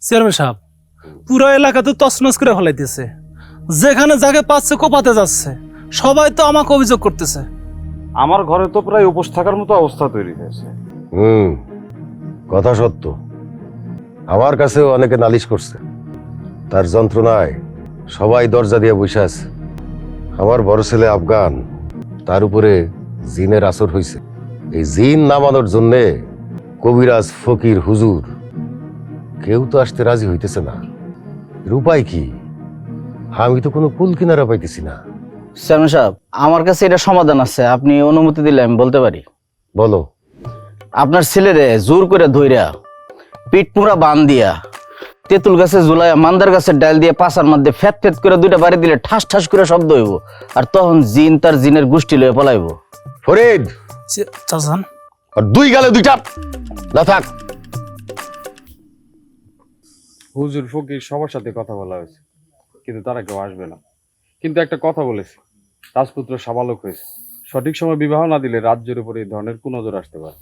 Chairman সাহেব, পুরো এলাকা তো তছনছ করে ফেলাইতেছে। যেখানে যাকে পাচ্ছে কোপাতে যাচ্ছে। সবাই তো আমাকে অভিযোগ করতেছে। আমার ঘরে তো প্রায় উপোস থাকার মতো অবস্থা তৈরি হয়েছে। কথা সত্য। আমার কাছেও অনেকে নালিশ করছে, তার যন্ত্রণায় সবাই দরজা দিয়ে বসে আছে। আমার বড় ছেলে আফগান, তার উপরে জিনের আসর হয়েছে। এই জিন নামানোর জন্যে কবিরাজ, ফকির, হুজুর কেউ তো আসতে রাজি হইতেছে না। এর উপায় কি? আমি তো কোনো কুল কিনারা পাইতেছি না। চেয়ারম্যান সাহেব, আমার কাছে এটা সমাধান আছে, আপনি অনুমতি দিলে আমি বলতে পারি। বলো। আপনার ছেলেরে জোর করে ধইরা পিঠ পুরা বান দিয়া তেঁতুল গাছে ঝুলাইয়া মান্দার গাছের ডাল দিয়ে পাশার মধ্যে ফ্যাত ফ্যাত করে দুইটা বাড়ি দিলে ঠাস ঠাস করে শব্দ হইব, আর তখন জিন তার জিনের গোষ্ঠী লয়ে পলাইব। ফরিদ, চাচান, আর দুই গালে দুইটা না থাক। হুজুর, ফকির সবার সাথে কথা বলা হয়েছে, কিন্তু তারা কেউ আসবে না। কিন্তু একটা কথা বলেছে, রাজপুত্র সাবালক হয়েছে। সঠিক সময় বিবাহ না দিলে রাজ্যের উপরে এই ধরনের কুনজর আসতে পারে।